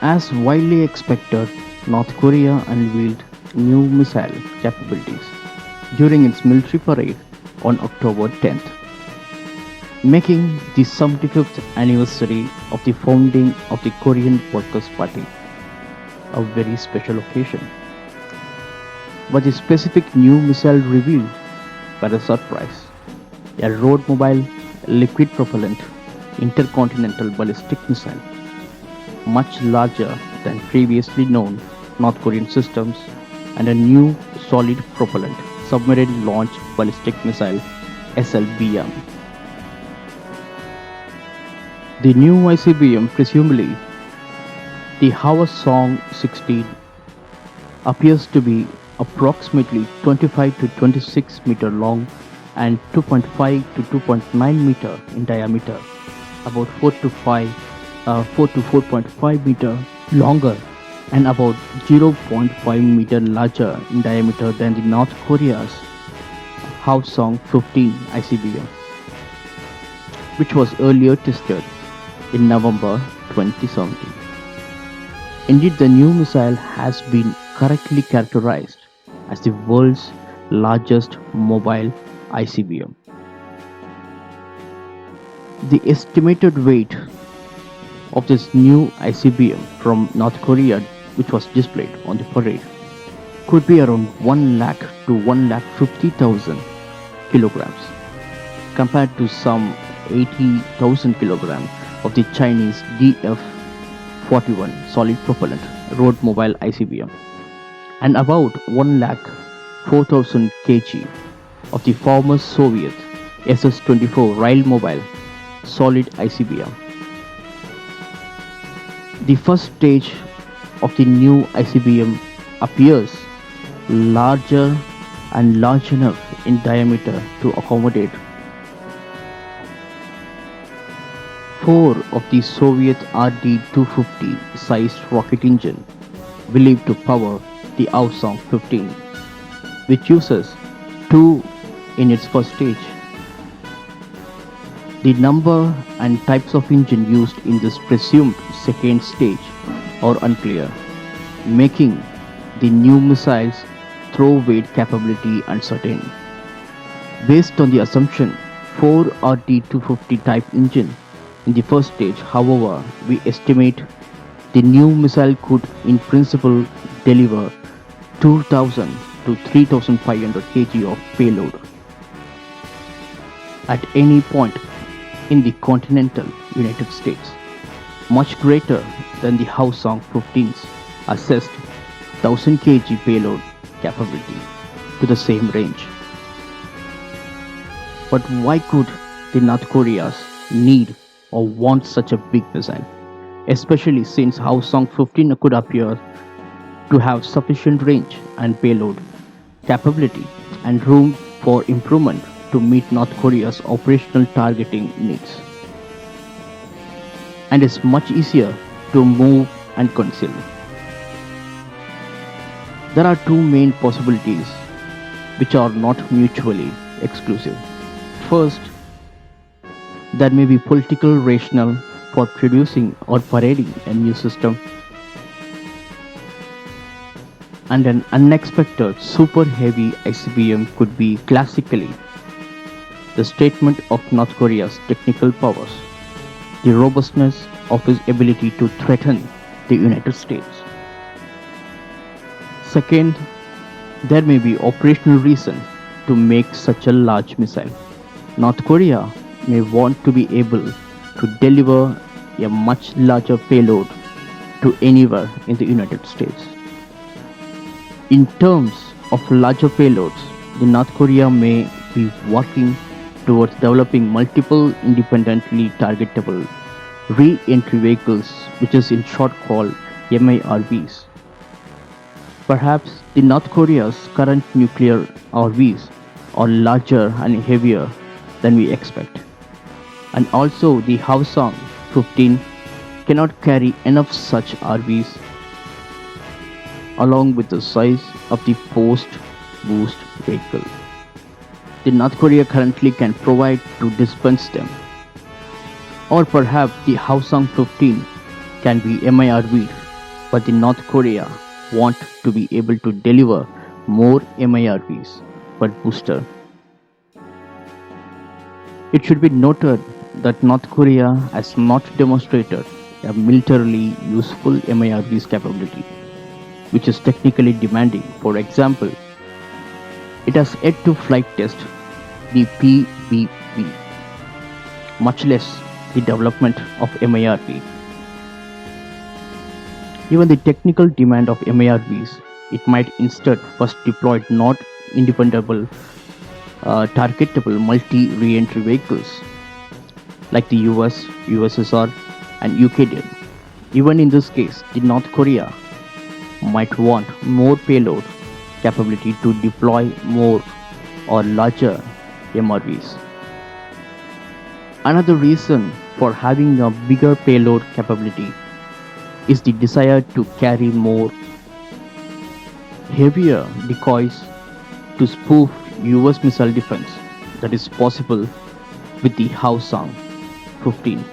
As widely expected, North Korea unveiled new missile capabilities during its military parade on October 10th, making the 75th anniversary of the founding of the Korean Workers' Party a very special occasion. But the specific new missile revealed were a surprise: a road mobile liquid propellant intercontinental ballistic missile, much larger than previously known North Korean systems, and a new solid propellant submarine launched ballistic missile SLBM. The new ICBM, presumably the Hwasong 16, appears to be approximately 25 to 26 meter long and 2.5 to 2.9 meter in diameter, about 4 to 4.5 meter longer, and about 0.5 meter larger in diameter than the North Korea's Hwasong 15 ICBM, which was earlier tested in November 2017. Indeed, the new missile has been correctly characterized as the world's largest mobile ICBM. The estimated weight of this new ICBM from North Korea, which was displayed on the parade, could be around 1 lakh to 1 lakh 50,000 kilograms, compared to some 80,000 kilograms of the Chinese DF-41 solid propellant road mobile ICBM, and about 1 lakh 4,000 kg of the former Soviet SS-24 rail mobile solid ICBM. The first stage of the new ICBM appears larger and large enough in diameter to accommodate four of the Soviet RD-250 sized rocket engine believed to power the Hwasong 15, which uses two in its first stage. The number and types of engine used in this presumed second stage are unclear, making the new missile's throw weight capability uncertain. Based on the assumption 4 RD-250 type engine in the first stage, however, we estimate the new missile could in principle deliver 2,000 to 3,500 kg of payload at any point in the continental United States, much greater than the Hwasong 15's assessed 1,000 kg payload capability to the same range. But why could the North Korea's need or want such a big missile, especially since Hwasong 15 could appear to have sufficient range and payload capability and room for improvement to meet North Korea's operational targeting needs, and is much easier to move and conceal? There are two main possibilities which are not mutually exclusive. First, there may be political rationale for producing or parading a new system, and an unexpected super heavy ICBM could be classically the statement of North Korea's technical powers, the robustness of its ability to threaten the United States. Second, there may be operational reason to make such a large missile. North Korea may want to be able to deliver a much larger payload to anywhere in the United States. In terms of larger payloads, the North Korea may be working towards developing multiple independently targetable re-entry vehicles, which is in short called MIRVs. Perhaps the North Korea's current nuclear RVs are larger and heavier than we expect, and also the Hwasong 15 cannot carry enough such RVs along with the size of the post-boost vehicle the North Korea currently can provide to dispense them. Or perhaps the Hwasong 15 can be MIRV but the North Korea want to be able to deliver more MIRVs per booster. It should be noted that North Korea has not demonstrated a militarily useful MIRV's capability, which is technically demanding. For example, it has yet to flight test the PBV, much less the development of MIRV. Given the technical demand of MIRVs, it might instead first deploy not independable, targetable multi-re-entry vehicles like the US, USSR, and UK did. Even in this case, the North Korea might want more payload capability to deploy more or larger MRVs. Another reason for having a bigger payload capability is the desire to carry more heavier decoys to spoof US missile defense that is possible with the Hwasong 15.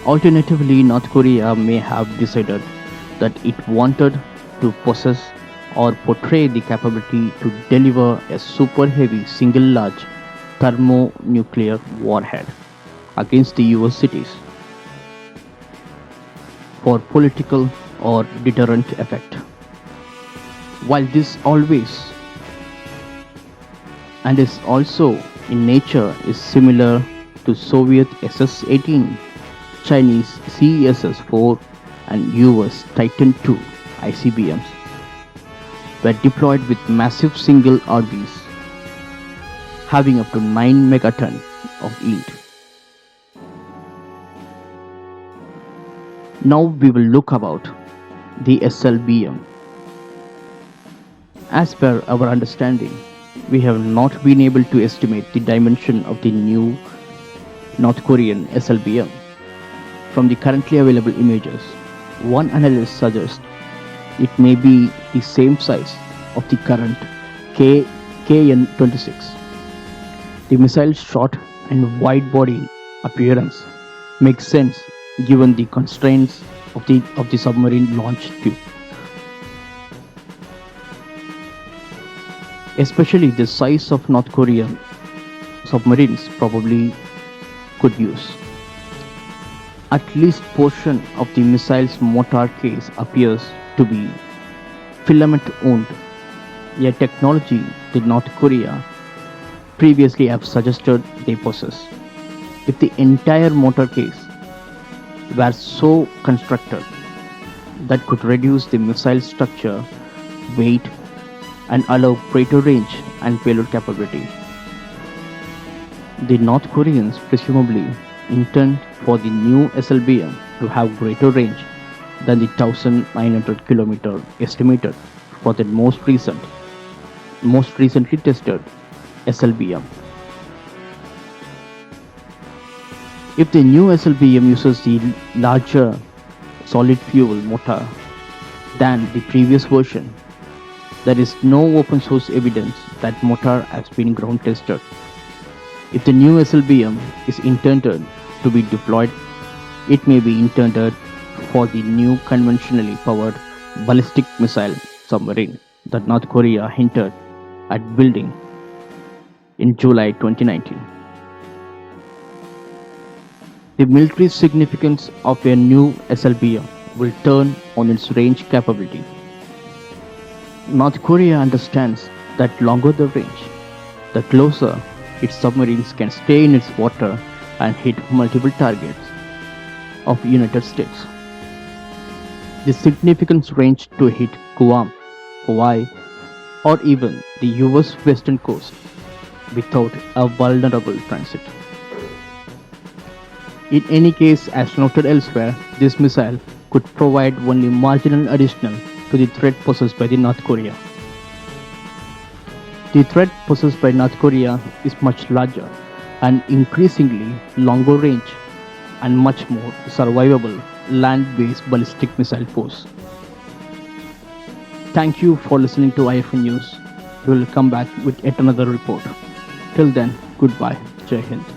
Alternatively, North Korea may have decided that it wanted to possess or portray the capability to deliver a super heavy single large thermonuclear warhead against the US cities for political or deterrent effect. While this always and is also in nature is similar to Soviet SS-18, Chinese CESS-4 and US Titan II ICBMs were deployed with massive single RVs having up to 9 megaton of yield. Now we will look about the SLBM. As per our understanding, we have not been able to estimate the dimension of the new North Korean SLBM. From the currently available images, one analyst suggests it may be the same size of the current KN-26. The missile's short and wide body appearance makes sense given the constraints of the submarine launch tube. Especially the size of North Korean submarines probably could use. At least portion of the missile's motor case appears to be filament wound, a technology that North Korea previously have suggested they possess. If the entire motor case were so constructed that could reduce the missile structure, weight, and allow greater range and payload capability. The North Koreans presumably intend for the new SLBM to have greater range than the 1900 km estimated for the most recently tested SLBM. If the new SLBM uses the larger solid fuel motor than the previous version, there is no open source evidence that motor has been ground tested. If the new SLBM is intended to be deployed, it may be intended for the new conventionally powered ballistic missile submarine that North Korea hinted at building in July 2019. The military significance of a new SLBM will turn on its range capability. North Korea understands that longer the range, the closer its submarines can stay in its water and hit multiple targets of United States. The significant range to hit Guam, Hawaii, or even the US western coast without a vulnerable transit. In any case, as noted elsewhere, this missile could provide only marginal additional to the threat posed by the North Korea. The threat posed by North Korea is much larger and increasingly longer range and much more survivable land-based ballistic missile force. Thank you for listening to IFN News. We will come back with yet another report. Till then, goodbye. Jai Hind.